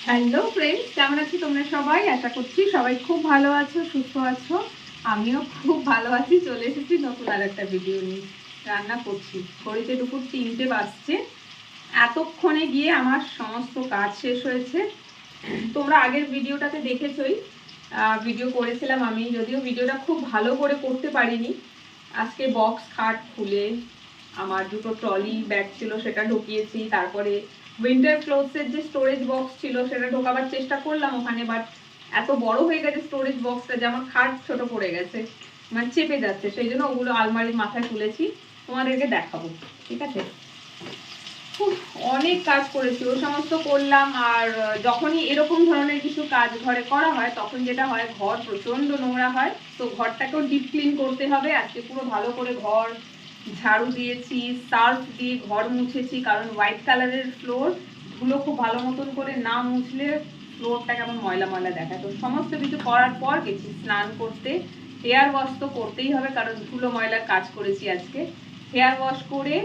Hello friends, কেমন আছো তোমরা সবাই? আশা করছি সবাই খুব ভালো আছো, সুস্থ আছো। আমিও খুব ভালো আছি। চলে এসেছি নতুন আর একটা ভিডিও নিয়ে। রান্না করছি, ঘড়িতে দুপুর 3টে বাজছে। এতক্ষণে গিয়ে আমার সমস্ত কাজ শেষ হয়েছে। তোমরা আগের ভিডিওটাতে দেখেছোই, ভিডিও করেছিলাম আমি, যদিও ভিডিওটা খুব ভালো করে করতে পারিনি। আজকে বক্স খাট খুলে আমার দুটো ট্রলি ব্যাগ ছিল সেটা ঢুকিয়েছি, তারপরে উইন্টার ক্লোথসের যে স্টোরেজ বক্স ছিল সেটা ঢোকাবার চেষ্টা করলাম ওখানে, বাট এত বড় হয়ে গেছে স্টোরেজ বক্সটা যে আমার খাট ছোট পড়ে গেছে, মানে চেপে যাচ্ছে, সেই জন্য ওগুলো আলমারির মাথায় তুলেছি, তোমাদেরকে দেখাবো। ঠিক আছে, অনেক কাজ করেছি, ওই সমস্ত করলাম। আর যখনই এরকম ধরনের কিছু কাজ ঘরে করা হয় তখন যেটা হয়, ঘর প্রচন্ড নোংরা হয়, তো ঘরটাকেও ডিপ ক্লিন করতে হবে। আজকে পুরো ভালো করে ঘর ঝাড়ু দিয়েছি, সার্ফ দিয়ে ঘর মুছেছি, কারণ হোয়াইট কালারের ফ্লোর গুলো খুব ভালো মতন করে না মুছলে ফ্লোরটা কেমন ময়লা ময়লা দেখায়। তো সমস্ত কিছু করার পর গেছি স্নান করতে। হেয়ার ওয়াশ তো করতেই হবে, কারণ ধুলো ময়লার কাজ করেছি আজকে। হেয়ার ওয়াশ করে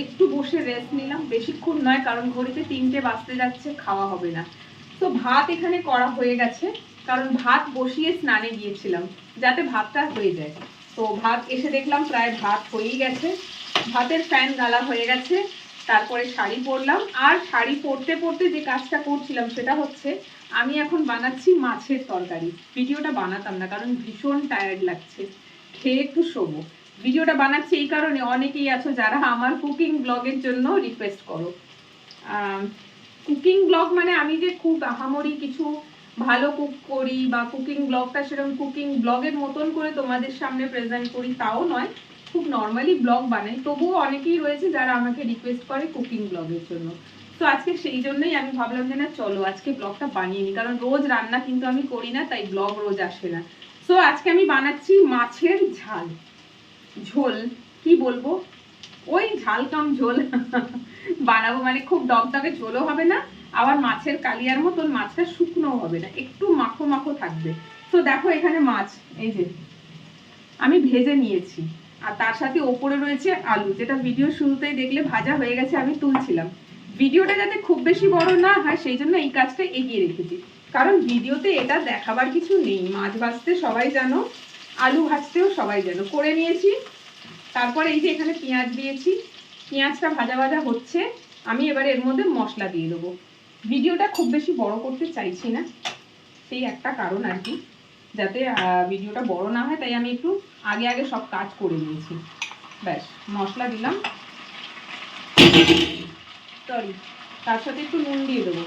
একটু বসে রেস্ট নিলাম, বেশিক্ষণ নয়, কারণ ঘড়িতে 3টে বাজতে যাচ্ছে, খাওয়া হবে না। তো ভাত এখানে করা হয়ে গেছে, কারণ ভাত বসিয়ে স্নানে গিয়েছিলাম যাতে ভাতটা হয়ে যায়। তো ভাত এসে দেখলাম প্রায় ভাত হয়েই গেছে, ভাতের ফ্যান গালা হয়ে গেছে। তারপরে শাড়ি পরলাম, আর শাড়ি পরতে পরতে যে কাজটা করছিলাম সেটা হচ্ছে, আমি এখন বানাচ্ছি মাছের তরকারি। ভিডিওটা বানাতাম না কারণ ভীষণ টায়ার্ড লাগছে, খেয়ে একটু শোবো। ভিডিওটা বানাচ্ছি এই কারণে, অনেকেই আছো যারা আমার কুকিং ব্লগের জন্য রিকোয়েস্ট করো। কুকিং ব্লগ মানে আমি যে খুব আহামরি কিছু ভালো কুক করি বা কুকিং ব্লগটা সেরকম কুকিং ব্লগের মতন করে তোমাদের সামনে প্রেজেন্ট করি তাও নয়, খুব নর্মালি ব্লগ বানাই। তবুও অনেকেই রয়েছে যারা আমাকে রিকোয়েস্ট করে কুকিং ব্লগের জন্য। তো আজকে সেই জন্যই আমি ভাবলাম যে না চলো আজকে ব্লগটা বানিয়ে নিই, কারণ রোজ রান্না কিন্তু আমি করি না, তাই ব্লগ রোজ আসে না। তো আজকে আমি বানাচ্ছি মাছের ঝাল, ঝোল কি বলবো, ওই ঝাল কাম ঝোল বানাবো। মানে খুব দগদগে ঝোলও হবে না, আবার মাছের কালিয়ার মতন মাছটা শুকনো হবে না, একটু মাখো মাখো থাকবে। তো দেখো এখানে মাছ, এই যে আমি ভেজে নিয়েছি, আর তার সাথে ওপরে রয়েছে আলু, যেটা ভিডিও শুরুতেই দেখলে ভাজা হয়ে গেছে, আমি তুলছিলাম। ভিডিওটা যাতে খুব বেশি বড় না হয় সেই জন্য এই কাজটা এগিয়ে রেখেছি, কারণ ভিডিওতে এটা দেখাবার কিছু নেই। মাছ ভাজতে সবাই জানো, আলু ভাজতেও সবাই জানো, করে নিয়েছি। তারপরে এই যে এখানে পেঁয়াজ দিয়েছি, পেঁয়াজটা ভাজা ভাজা হচ্ছে, আমি এবারে এর মধ্যে মশলা দিয়ে দেবো। ভিডিওটা খুব বেশি বড় করতে চাইছি না, সেই একটা কারণ আর কি, যাতে ভিডিওটা বড় না হয়, তাই আমি একটু আগে আগে সব কাজ করে নিয়েছি। ব্যাস, মশলা দিলাম, সরি, তার সাথে একটু নুন দিয়ে দেবো।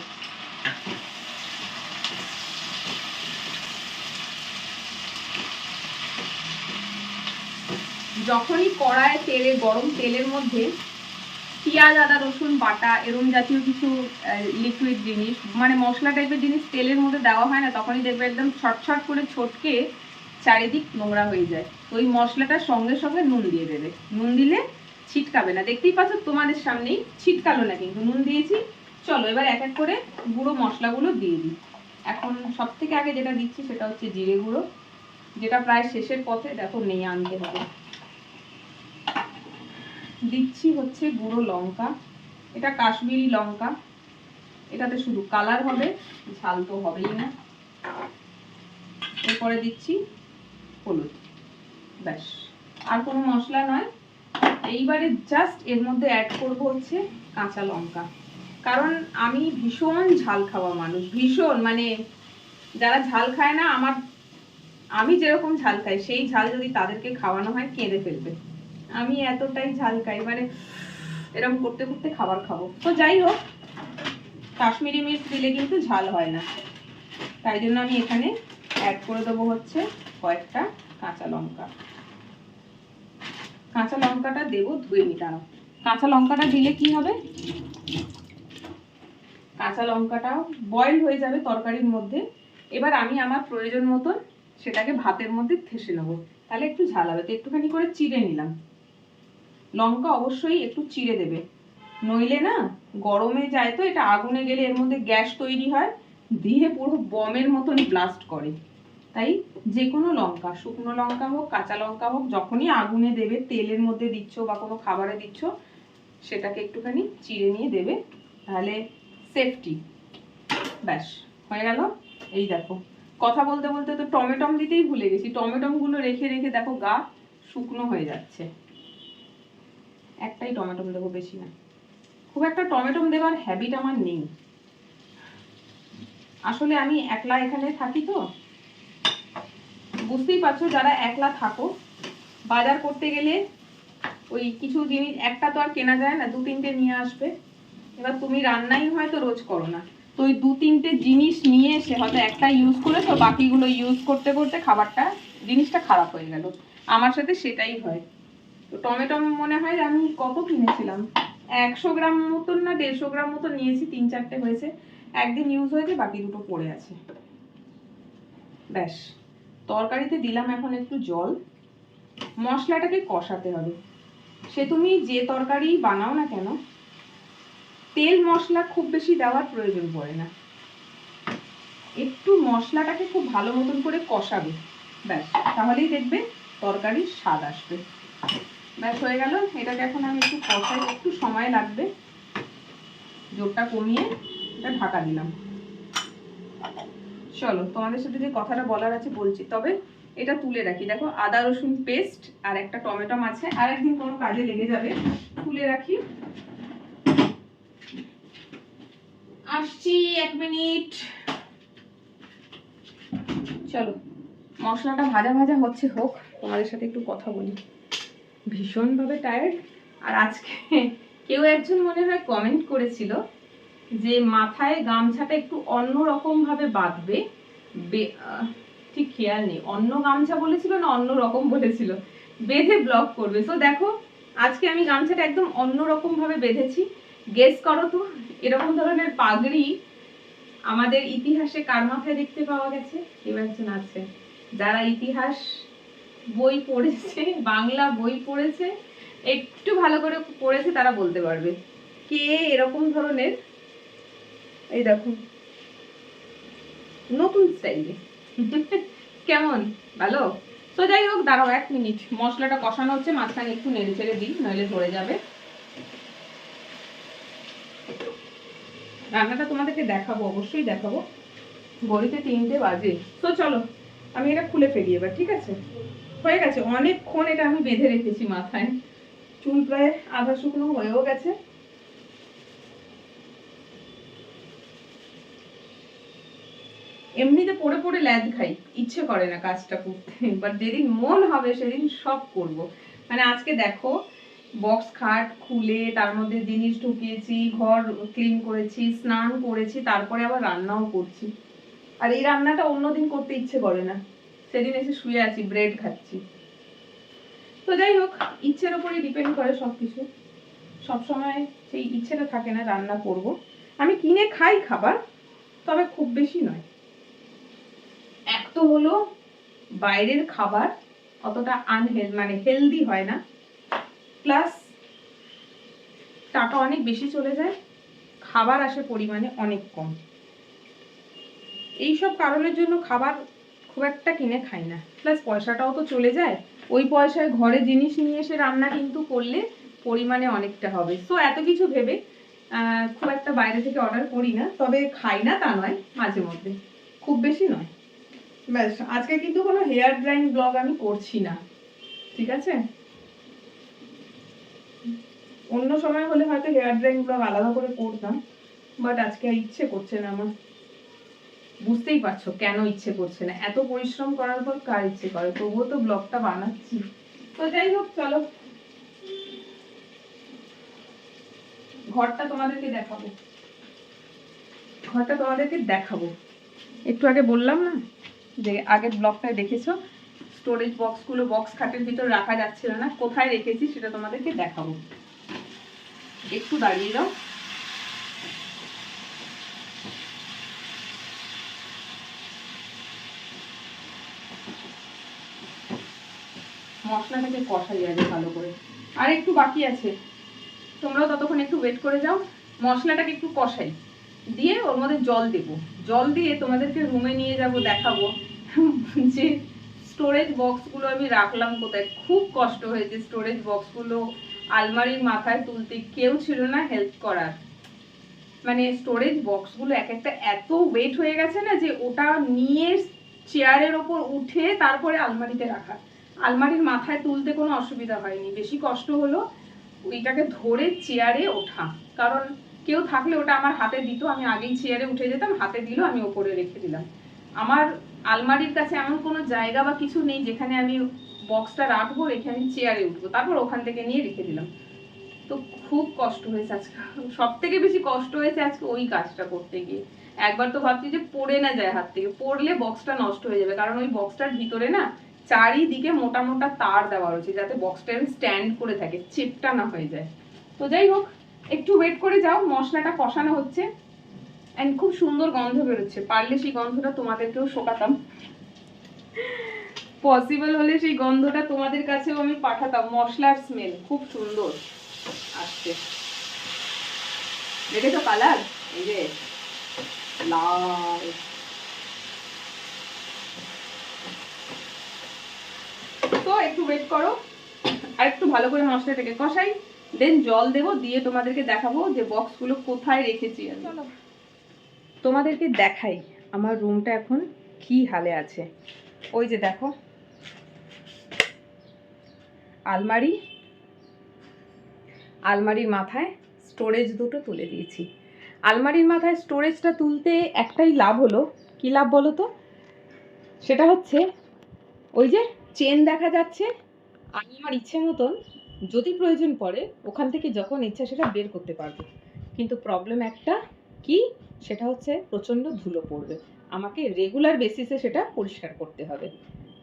যখনই কড়ায় তেলে, গরম তেলের মধ্যে পেঁয়াজ আদা রসুন বাটা এরম জাতীয় কিছু লিকুইড জিনিস, মানে মশলা টাইপের জিনিস তেলের মধ্যে দেওয়া হয় না, তখনই দেখবে একদম ছটছট করে ছটকে চারিদিক নোংরা হয়ে যায়। তো ওই মশলাটার সঙ্গে সঙ্গে নুন দিয়ে দেবে, নুন দিলে ছিটকাবে না। দেখতেই পাচ্ছ তোমাদের সামনেই ছিটকালো না, কিন্তু নুন দিয়েছি। চলো এবার এক এক করে গুঁড়ো মশলাগুলো দিয়ে দিই। এখন সব থেকে আগে যেটা দিচ্ছি সেটা হচ্ছে জিরে গুঁড়ো, যেটা প্রায় শেষের পথে, দেখো নেই আনতে হবে। দিচ্ছি হচ্ছে গুঁড়ো লঙ্কা, এটা কাশ্মীরি লঙ্কা, এটাতে শুধু কালার হবে, ঝাল তো হবেই না। এরপরে দিচ্ছি হলুদ, ব্যাস, আর কোনো মশলা নয়। এইবারে জাস্ট এর মধ্যে অ্যাড করব হচ্ছে কাঁচা লঙ্কা, কারণ আমি ভীষণ ঝাল খাওয়া মানুষ, ভীষণ, মানে যারা ঝাল খায় না, আমি যেরকম ঝাল খাই সেই ঝাল যদি তাদেরকে খাওয়ানো হয় কেঁদে ফেলবে। আমি এতটাই ঝাল খাই, মানে এরকম করতে করতে খাবার খাবো। তো যাই হোক, কাশ্মীরি মির্চ দিলে কিন্তু ঝাল হয় না, তাই জন্য আমি এখানে অ্যাড করে দেবো হচ্ছে কয়েকটা কাঁচা লঙ্কা। কাঁচা লঙ্কাটা দেবো, ধুয়ে নি দাঁড়াও। কাঁচা লঙ্কাটা দিলে কি হবে, কাঁচা লঙ্কাটাও বয়েল হয়ে যাবে তরকারির মধ্যে। এবার আমি আমার প্রয়োজন মতন সেটাকে ভাতের মধ্যে ঠেসে নেবো, তাহলে একটু ঝাল হবে। তো একটুখানি করে চিড়ে নিলাম, লঙ্কা অবশ্যই একটু চিড়ে দেবে, নইলে না গরমে যায় তো এটা, আগুনে গেলে এর মধ্যে গ্যাস তৈরি হয়, দিয়ে পুরো বমের মতনই ব্লাস্ট করে। তাই যে কোনো লঙ্কা, শুকনো লঙ্কা হোক কাঁচা লঙ্কা হোক, যখনই আগুনে দেবে, তেলের মধ্যে দিচ্ছ বা কোনো খাবারে দিচ্ছ, সেটাকে একটুখানি চিড়ে নিয়ে দেবে, তাহলে সেফটি। ব্যাস হয়ে গেল। এই দেখো কথা বলতে বলতে তো টমেটম দিতেই ভুলে গেছি, টমেটম গুলো রেখে রেখে দেখো গা শুকনো হয়ে যাচ্ছে। একটাই টমেটম দেবো, বেশি না। খুব একটা টমেটম দেওয়ার হ্যাবিট আমার নেই, আসলে আমি একলা এখানে থাকি তো, বুঝতেই পারছো যারা একলা থাকো বাজার করতে গেলে ওই কিছু জিনিস একটা তো আর কেনা যায় না, 2-3টে নিয়ে আসবে। এবার তুমি রান্নাই হয়তো রোজ করো না, তো ওই 2-3টে জিনিস নিয়ে এসে হয়তো একটা ইউজ করেছো, বাকিগুলো ইউজ করতে করতে খাবারটা জিনিসটা খারাপ হয়ে গেল। আমার সাথে সেটাই হয়। তো টমেটো মনে হয় আমি কত কিনেছিলাম, 100 গ্রাম মতন না 150 গ্রাম মতন নিয়েছি, 3-4টে হয়েছে, একদিন ইউজ হয়েছে, বাকি দুটো পড়ে আছে। ব্যাস তরকারিতে দিলাম এখন একটু জল, মশলাটাকে কষাতে হবে। সে তুমি যে তরকারি বানাও না কেন তেল মশলা খুব বেশি দেওয়ার প্রয়োজন পড়ে না, একটু মশলাটাকে খুব ভালো মতন করে কষাবে, ব্যাস তাহলেই দেখবে তরকারির স্বাদ আসবে। ব্যাস হয়ে গেল। এটাকে এখন আমি একটু কষাই, একটু সময় লাগবে, জোরটা কমিয়ে এটা ঢাকা দিলাম। চলো তোমাদের সাথে যে কথাটা বলার আছে বলছি, তবে এটা তুলে রাখি। দেখো আদা রসুন পেস্ট আর একটা টমেটো আছে, আর একদিন কোনো কাজে লেগে যাবে, তুলে রাখি। আসছি 1 মিনিট। চলো মশলাটা ভাজা ভাজা হচ্ছে, হোক, তোমাদের সাথে একটু কথা বলি। ভীষণভাবে টায়ার্ড। আর আজকে কেউ একজন মনে হয় কমেন্ট করেছিল যে মাথায় গামছাটা একটু অন্য রকম ভাবে বাঁধবে, ঠিক খেয়াল নেই অন্য গামছা বলেছিল না অন্য রকম বলেছিল, বেঁধে ব্লগ করবে। তো দেখো আজকে আমি গামছাটা একদম অন্য রকম ভাবে বেঁধেছি। গেস করো তো এরকম ধরনের পাগড়ি আমাদের ইতিহাসে কার মাথায় দেখতে পাওয়া গেছে? কেউ একজন আছে যারা ইতিহাস বই পড়েছে, বাংলা বই পড়েছে, একটু ভালো করে পড়েছে, তারা বলতে পারবে কে এরকম ধরনের, এই দেখো নতুন স্টাইলে কেমন ভালো। তো যাই হোক দাঁড়াও 1 মিনিট, মশলাটা কষানো হচ্ছে, মাঝখানে একটু নেড়ে ছেড়ে দিই নইলে ধরে যাবে। রান্নাটা তোমাদেরকে দেখাবো, অবশ্যই দেখাবো। ঘড়িতে 3টে বাজে। তো চলো আমি এটা খুলে ফেলি এবার, ঠিক আছে? হয়ে গেছে, অনেকক্ষণ এটা আমি বেঁধে রেখেছি মাথায়, চুল প্রায় আধা শুকনো হয়েও গেছে। এমনিতে পড়ে পড়ে ল্যাদ খাই, ইচ্ছে করে না কাজটা করতে, বাট যেদিন মন হবে সেদিন সব করব। মানে আজকে দেখো বক্স খাট খুলে তার মধ্যে জিনিস ঢুকিয়েছি, ঘর ক্লিন করেছি, স্নান করেছি, তারপরে আবার রান্নাও করছি। আর এই রান্নাটা অন্যদিন করতে ইচ্ছে করে না, সেদিন এসে শুয়ে আছি ব্রেড খাচ্ছি। তো যাই হোক ইচ্ছের উপরই ডিপেন্ড করে সবকিছু, সবসময় সেই ইচ্ছেটা থাকে না রান্না করব। আমি কিনে খাই খাবার, তবে খুব বেশি নয়। এক তো হলো বাইরের খাবার অতটা মানে হেলদি হয় না, প্লাস টাকা অনেক বেশি চলে যায়, খাবার আসে পরিমাণে অনেক কম। এইসব কারণের জন্য খাবার খুব একটা কিনে খাই না, প্লাস পয়সাটাও তো চলে যায়। ওই পয়সায় ঘরে জিনিস নিয়ে এসে রান্না কিন্তু করলে পরিমাণে অনেকটা হবে। সো এত কিছু ভেবে খুব একটা বাইরে থেকে অর্ডার করি না, তবে খাই না তা নয়, মাঝে মধ্যে, খুব বেশি নয়। ব্যাস আজকে কিন্তু কোনো হেয়ার ড্রাইং ব্লগ আমি করছি না, ঠিক আছে? অন্য সময় হলে হয়তো হেয়ার ড্রাইং ব্লগ আলাদা করে করতাম, বাট আজকে ইচ্ছে করছে না আমার। বুঝতেই পারছো কেন ইচ্ছে করছে না, এত পরিশ্রম করার পর কার ইচ্ছে করে, তবুও তো ব্লগটা বানাচ্ছি। তো যাই হোক চলো ঘরটা তোমাদেরকে দেখাবো, ঘরটা তোমাদেরকে দেখাবো। একটু আগে বললাম না যে আগের ব্লগটায় দেখেছো স্টোরেজ বক্সগুলো বক্স খাটের ভিতর রাখা যাচ্ছিল না, কোথায় রেখেছি সেটা তোমাদেরকে দেখাবো। একটু দাঁড়িয়ে যাও। মশলাটাকে কষাই আগে ভালো করে, আর একটু বাকি আছে, তোমরাও ততক্ষণ একটু ওয়েট করে যাও। মশলাটাকে একটু কষাই, দিয়ে ওর মধ্যে জল দেব, জল দিয়ে তোমাদেরকে রুমে নিয়ে যাব, দেখাবো যে স্টোরেজ বক্সগুলো আমি রাখলাম কোথায়। খুব কষ্ট হয়েছে স্টোরেজ বক্সগুলো আলমারির মাথায় তুলতে, কেউ ছিল না হেল্প করার। মানে স্টোরেজ বক্সগুলো এক একটা এত ওয়েট হয়ে গেছে না যে ওটা নিয়ে চেয়ারের ওপর উঠে তারপরে আলমারিতে রাখা। আলমারির মাথায় তুলতে কোনো অসুবিধা হয়নি, বেশি কষ্ট হলো ওইটাকে ধরে চেয়ারে ওঠা। কারণ কেউ থাকলে ওটা আমার হাতে দিত, আমি আগেই চেয়ারে উঠে যেতাম, হাতে দিল, আমি ওপরে রেখে দিলাম। আমার আলমারির কাছে এমন কোনো জায়গা বা কিছু নেই যেখানে আমি বক্সটা রাখবো, রেখে আমি চেয়ারে উঠবো, তারপর ওখান থেকে নিয়ে রেখে দিলাম। তো খুব কষ্ট হয়েছে আজকে, সব থেকে বেশি কষ্ট হয়েছে আজকে ওই কাজটা করতে গিয়ে। একবার তো ভাবছি যে পড়ে না যায় হাত থেকে, পড়লে বক্সটা নষ্ট হয়ে যাবে, কারণ ওই বক্সটার ভিতরে না চারিদিকে মোটা মোটা তার দেওয়া রয়েছে যাতে বক্সটা স্ট্যান্ড করে থাকে, চেপটা না হয়ে যায়। তো যাই হোক, একটু ওয়েট করে যাও, মশলাটা কষানো হচ্ছে এন্ড খুব সুন্দর গন্ধ বেরোচ্ছে। পারলে সেই গন্ধটা তোমাদেরকেও শোকাতাম, পসিবল হলে সেই গন্ধটা তোমাদের কাছেও আমি পাঠাতাম। মশলার স্মেল খুব সুন্দর আসছে, দেখেছো কালার, এই যে লাল। তো একটু ওয়েট করো, আর একটু ভালো করে মশলাটাকে কষাই, দেন জল দেবো, দিয়ে তোমাদেরকে দেখাবো যে বক্সগুলো কোথায় রেখেছি আমি। চলো তোমাদেরকে দেখাই আমার রুমটা এখন কি হালে আছে। ওই যে দেখো আলমারি, আলমারির মাথায় স্টোরেজ দুটো তুলে দিয়েছি। আলমারির মাথায় স্টোরেজটা তুলতে একটাই লাভ হলো, কি লাভ বলো তো? সেটা হচ্ছে ওই যে চেন দেখা যাচ্ছে, আমি আমার ইচ্ছে মতন যদি প্রয়োজন পড়ে ওখান থেকে যখন ইচ্ছা সেটা বের করতে পারবো। কিন্তু প্রবলেম একটা, কি সেটা হচ্ছে প্রচণ্ড ধুলো পড়বে, আমাকে রেগুলার বেসিসে সেটা পরিষ্কার করতে হবে।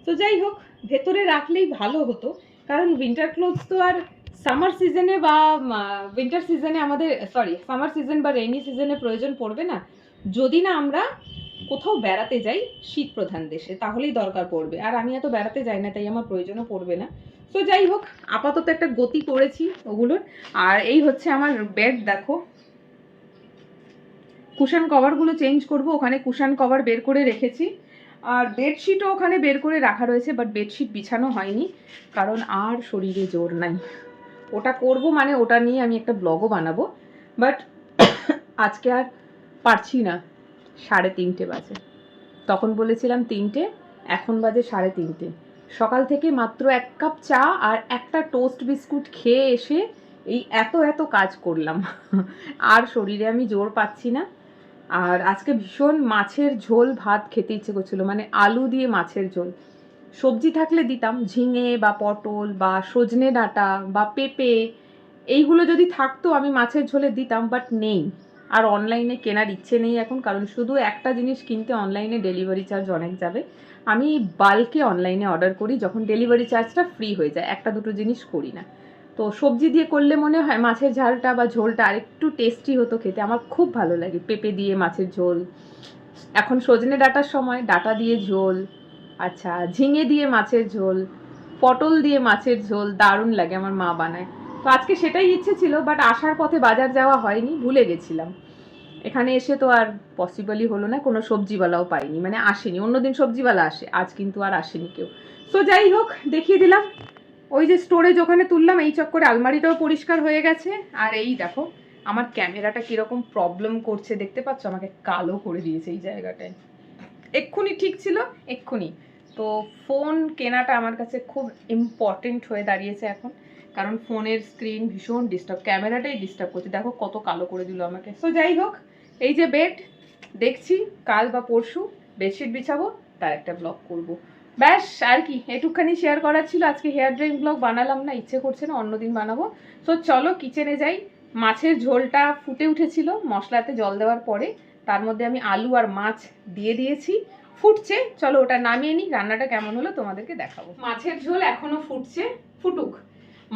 তো যাই হোক, ভেতরে রাখলেই ভালো হতো, কারণ উইন্টার ক্লোথস তো আর সামার সিজনে বা উইন্টার সিজনে আমাদের, সরি সামার সিজন বা রেইনি সিজনে প্রয়োজন পড়বে না। যদি না আমরা কোথাও বেড়াতে যাই শীত প্রধান দেশে, তাহলেই দরকার পড়বে, আর আমি এত বেড়াতে যাই না, তাই আমার প্রয়োজনও পড়বে না। তো যাই হোক, আপাতত একটা গতি করেছি ওগুলোর। আর এই হচ্ছে আমার বেড, দেখো কুশন কভারগুলো চেঞ্জ করব, ওখানে কুশন কভার বের করে রেখেছি, আর বেডশিটও ওখানে বের করে রাখা রয়েছে, বাট বেডশিট বিছানো হয়নি কারণ আর শরীরে জোর নাই। ওটা করব মানে ওটা নিয়ে আমি একটা ব্লগও বানাবো, বাট আজকে আর পারছি না। 3:30 বাজে, তখন বলেছিলাম 3টে, এখন বাজে 3:30। সকাল থেকে মাত্র 1 কাপ চা আর একটা টোস্ট বিস্কুট খেয়ে এসে এই এত এত কাজ করলাম, আর শরীরে আমি জোর পাচ্ছি না। আর আজকে ভীষণ মাছের ঝোল ভাত খেতে ইচ্ছে করছিল, মানে আলু দিয়ে মাছের ঝোল। সবজি থাকলে দিতাম, ঝিঙে বা পটল বা সজনে ডাঁটা বা পেঁপে, এইগুলো যদি থাকতো আমি মাছের ঝোলে দিতাম, বাট নেই। আর অনলাইনে কেনার ইচ্ছে নেই এখন, কারণ শুধু একটা জিনিস কিনতে অনলাইনে ডেলিভারি চার্জ অনেক যাবে। আমি বাল্কে অনলাইনে অর্ডার করি যখন ডেলিভারি চার্জটা ফ্রি হয়ে যায়, একটা দুটো জিনিস করি না। তো সবজি দিয়ে করলে মনে হয় মাছের ঝালটা বা ঝোলটা আরেকটু টেস্টি হতো খেতে, আমার খুব ভালো লাগে পেঁপে দিয়ে মাছের ঝোল। এখন সজনে ডাঁটার সময় ডাঁটা দিয়ে ঝোল, আচ্ছা ঝিঙে দিয়ে মাছের ঝোল, পটল দিয়ে মাছের ঝোল দারুণ লাগে, আমার মা বানায়। তো আজকে সেটাই ইচ্ছে ছিল, বাট আসার পথে বাজার যাওয়া হয়নি, ভুলে গেছিলাম। এখানে এসে তো আর পসিবলই হলো না, কোনো সবজিওয়ালাও পাইনি, মানে আসেনি। অন্যদিন সবজিওয়ালা আসে, আজ কিন্তু আর আসেনি কেউ। তো যাই হোক, দেখিয়ে দিলাম ওই যে স্টোরেজ ওখানে তুললাম, এই চক্করে আলমারিটাও পরিষ্কার হয়ে গেছে। আর এই দেখো আমার ক্যামেরাটা কিরকম প্রবলেম করছে, দেখতে পাচ্ছ, আমাকে কালো করে দিয়েছে এই জায়গাটায়। এক্ষুনি ঠিক ছিল, এক্ষুনি। তো ফোন কেনাটা আমার কাছে খুব ইম্পর্টেন্ট হয়ে দাঁড়িয়েছে এখন, কারণ ফোনের স্ক্রিন ভীষণ ডিস্টার্ব, ক্যামেরাটাই ডিস্টার্ব করছে, দেখো কত কালো করে দিল আমাকে। তো যাই হোক, এই যে বেড, দেখছি কাল বা পরশু বেডশিট বিছাবো, তার একটা ব্লগ করব। ব্যাস আর কি, এটুকখানি শেয়ার করার ছিল। আজকে হেয়ার ড্রাইং ব্লগ বানালাম না, ইচ্ছে করছে না, অন্যদিন বানাবো। তো চলো কিচেনে যাই। মাছের ঝোলটা ফুটে উঠেছিল মশলাতে জল দেওয়ার পরে, তার মধ্যে আমি আলু আর মাছ দিয়ে দিয়েছি, ফুটছে। চলো ওটা নামিয়ে নিই, রান্নাটা কেমন হলো তোমাদেরকে দেখাবো। মাছের ঝোল এখনো ফুটছে, ফুটুক।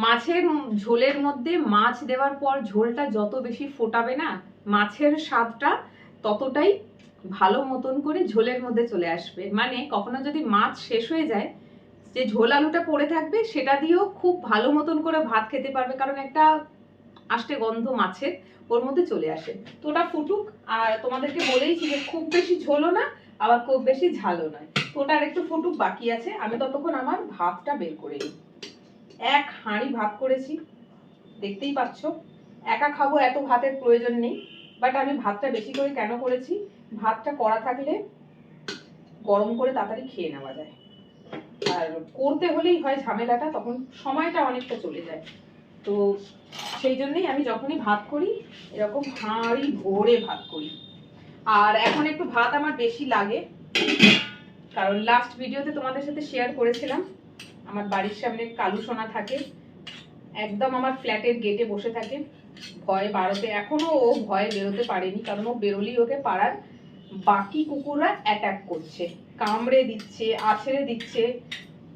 মাছের ঝোলের মধ্যে মাছ দেওয়ার পর ঝোলটা যত বেশি ফোটাবে না, মাছের স্বাদটা ততটাই ভালো মতন করে ঝোলের মধ্যে চলে আসবে। মানে কখনো যদি মাছ শেষ হয়ে যায়, যে ঝোল আলুটা পড়ে থাকবে সেটা দিয়েও খুব ভালো মতন করে ভাত খেতে পারবে, কারণ একটা আষ্টে গন্ধ মাছের ওর মধ্যে চলে আসে। তো ওটা ফুটুক, আর তোমাদেরকে বলেইছি যে খুব বেশি ঝোলও না আবার খুব বেশি ঝালও নয়। তো ওটা একটু ফুটুক, বাকি আছে। আমি ততক্ষণ আমার ভাতটা বের করে নিই। 1 হাঁড়ি ভাত করেছি, দেখতেই পাচ্ছ। একা খাবো, এত ভাতের প্রয়োজন নেই। বাট আমি ভাতটা বেশি করে কেন করেছি, ভাতটা করা থাকলে গরম করে তাড়াতাড়ি খেয়ে নেওয়া যায়, আর করতে হলেই হয় ঝামেলাটা, তখন সময়টা অনেকটা চলে যায়। তো সেই জন্যই আমি যখনই ভাত করি এরকম হাঁড়ি ভরে ভাত করি। আর এখন একটু ভাত আমার বেশি লাগে, কারণ লাস্ট ভিডিওতে তোমাদের সাথে শেয়ার করেছিলাম আমার বাড়ির সামনে কালু সোনা থাকে, একদম আমার ফ্ল্যাটের গেটে বসে থাকে, ভয় বাড়াতে, এখনো ও ভয়ে বেরোতে পারেনি, কারণ ও বেরোলেই ওকে পাড়ার বাকি কুকুররা অ্যাটাক করছে, কামড়ে দিচ্ছে, আছড়ে দিচ্ছে,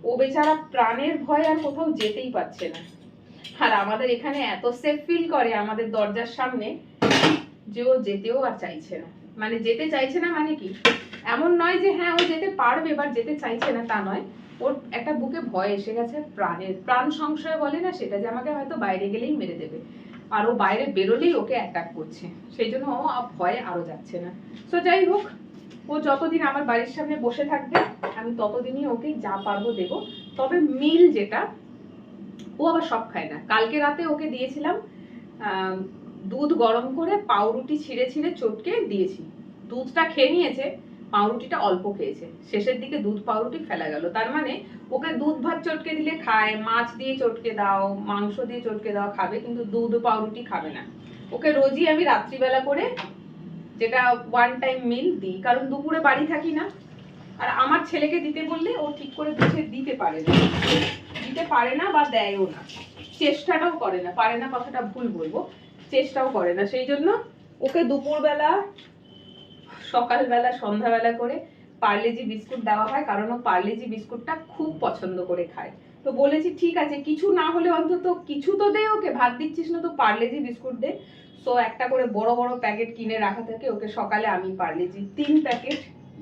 ও বেচারা প্রাণের ভয় আর কোথাও যেতেই পারছে না। আর আমাদের এখানে এত সেফ ফিল করে আমাদের দরজার সামনে যে ও যেতেও আর চাইছে না। মানে যেতে চাইছে না মানে কি, এমন নয় যে হ্যাঁ ও যেতে পারবে বা যেতে চাইছে না, তা নয়, ওর একটা বুকে ভয় এসে গেছে, প্রাণ সংশয় বলে না সেটা, যে আমাকে হয়তো বাইরে গেলেই মেরে দেবে, আর ও বাইরে বেরোলেই ওকে অ্যাটাক করছে, সেই জন্য ও ভয়ে আরো যাচ্ছে না। তো যাই হোক, ও যতদিন আমার বাড়ির সামনে বসে থাকবে আমি ততদিনই ওকে যা পারবো দেবো। তবে মিল যেটা, ও আবার সব খায় না। কালকে রাতে ওকে দিয়েছিলাম দুধ গরম করে পাউরুটি ছিঁড়ে ছিঁড়ে চটকে দিয়েছি, দুধটা খেয়ে নিয়েছে, পাউরুটিটা অল্প খেয়েছে, শেষের দিকে দুধ পাউরুটি ফেলা গেল। তার মানে ওকে দুধ ভাত চটকে দিলে খায়, মাছ দিয়ে চটকে দাও, মাংস দিয়ে চটকে দাও খাবে, কিন্তু দুধ পাউরুটি খাবে না। ওকে রোজই আমি রাত্রিবেলা করে যেটা ওয়ান টাইম মিল দিই, কারণ দুপুরে বাড়ি থাকি না, আর আমার ছেলেকে দিতে বললে ও ঠিক করে বুঝে দিতে পারে না বা দেয়ও না, চেষ্টাটাও করে না, পারে না কথাটা ভুল বলবো, চেষ্টাও করে না। সেই জন্য ওকে দুপুরবেলা, সকালবেলা, সন্ধ্যাবেলা করে পার্লেজি বিস্কুট দেওয়া হয়, কারণ ও পার্লেজি বিস্কুটটা খুব পছন্দ করে খায়। তো বলেছি ঠিক আছে, কিছু না হলে অন্তত কিছু তো দে ওকে, ভাত দিচ্ছিস না তো পার্লেজি বিস্কুট দে। তো একটা করে বড় বড় প্যাকেট কিনে রাখা থাকে, ওকে সকালে আমি পার্লেজি 3 প্যাকেট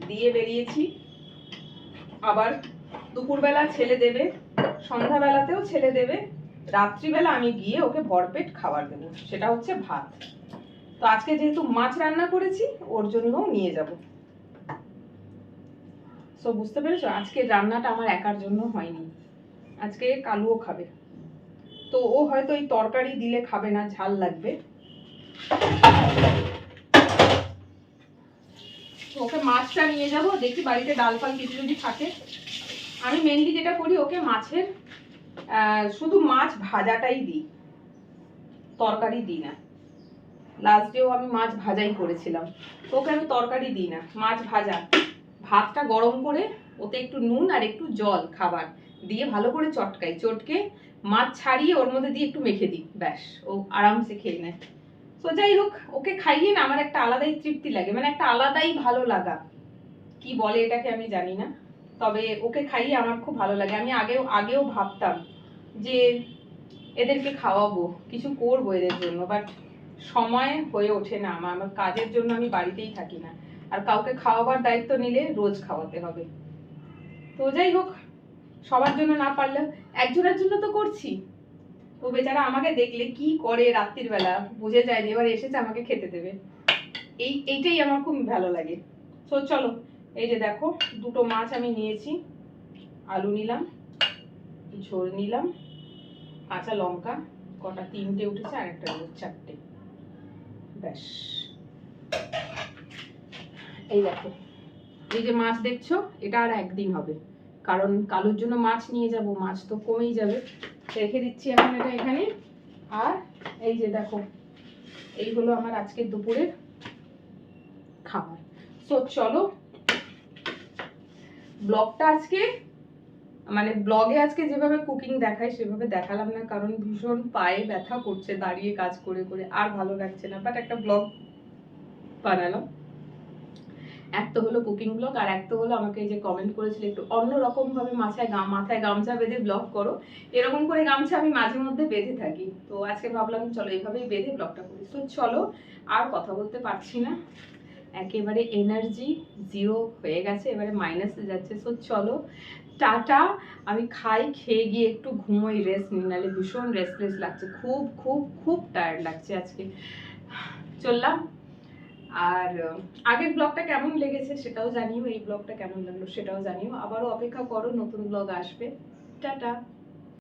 দিয়ে বেরিয়েছি, আবার দুপুরবেলা ছেলে দেবে, সন্ধ্যাবেলাতেও ছেলে দেবে, রাত্রিবেলা আমি গিয়ে ওকে ভরপেট খাবার দেবো, সেটা হচ্ছে ভাত। তো আজকে যেহেতু মাছ রান্না করেছি ওর জন্য নিয়ে যাব। সো বুঝতে পেরেছো, আজকে রান্নাটা আমার একার জন্য হয়নি, আজকে কালুও খাবে। তো ও হয়তো এই তরকারি দিলে খাবে না, ঝাল লাগবে, ওকে মাছটা নিয়ে যাব, দেখি বাড়িতে ডাল ফাল কিছু যদি থাকে। আমি মেনলি যেটা করি, ওকে মাছের শুধু মাছ ভাজাটাই দিই, তরকারি দিই না। লাস্ট ডেও আমি মাছ ভাজাই করেছিলাম, তো ওকে আমি তরকারি দিই না, মাছ ভাজা, ভাতটা গরম করে ওতে একটু নুন আর একটু জল খাবার দিয়ে ভালো করে চটকাই, চটকে মাছ ছাড়িয়ে ওর মধ্যে দিয়ে একটু মেখে দিই, ব্যাস ও আরামসে খেয়ে নেয়। তো যাই হোক, ওকে খাইয়ে না আমার একটা আলাদাই তৃপ্তি লাগে, মানে একটা আলাদাই ভালো লাগা, কি বলে এটাকে আমি জানি না, তবে ওকে খাইয়ে আমার খুব ভালো লাগে। আমি আগেও ভাবতাম যে এদেরকে খাওয়াবো, কিছু করবো এদের জন্য, বাট সময় হয়ে ওঠে না, আমার কাজের জন্য আমি বাড়িতেই থাকি না, আর কাউকে খাওয়াবার দায়িত্ব নিলে রোজ খাওয়াতে হবে। তো যাই হোক, সবার জন্য না পারলেও একজনের জন্য তো করছি। ও বেচারা আমাকে দেখলে কি করে, রাত্রির বেলা বুঝে যায় যে এবার এসেছে আমাকে খেতে দেবে, এইটাই আমার খুব ভালো লাগে। তো চলো, এই যে দেখো দুটো মাছ আমি নিয়েছি, আলু নিলাম, ঝোল নিলাম, কাঁচা লঙ্কা কটা 3টে উঠেছে, আর একটা 4টে, ব্যাস। এই দেখো, এই যে মাছ দেখছো, এটা আর একদিন হবে, কারণ কালুর জন্য মাছ নিয়ে যাব, মাছ তো কমেই যাবে, রেখে দিচ্ছি এখন এটা এখানে। আর এই যে দেখো, এই হলো আমার আজকে দুপুরের খাবার। তো চলো, ব্লগটা আজকে, মানে ব্লগে আজকে যেভাবে কুকিং দেখাই সেভাবে দেখালাম না, কারণ ভীষণ পায়ে ব্যথা করছে দাঁড়িয়ে কাজ করে করে, আর ভালো লাগছে না, বাট একটা ব্লগ বানালাম। এক তো হলো কুকিং ব্লগ, আর এক তো হলো আমাকে এই যে কমেন্ট করেছিল একটু অন্যরকম ভাবে মাথায় গামছা বেঁধে ব্লগ করো, এরকম করে গামছা আমি মাঝে মধ্যে বেঁধে থাকি, তো আজকে ভাবলাম চলো এইভাবেই বেঁধে ব্লগটা করি। তো চলো, আর কথা বলতে পারছি না, একেবারে এনার্জি জিরো হয়ে গেছে, এবারে মাইনাসে যাচ্ছে। তো চলো, টাটা, আমি খাই, খেয়ে গিয়ে একটু ঘুমোই, রেস্ট নিই, নাহলে ভীষণ রেস্টলেস লাগছে, খুব খুব খুব টায়ার্ড লাগছে আজকে। চললাম। আর আগের ব্লগটা কেমন লেগেছে সেটাও জানিও, এই ব্লগটা কেমন লাগলো সেটাও জানিও, আবারও অপেক্ষা করো, নতুন ব্লগ আসবে। টাটা।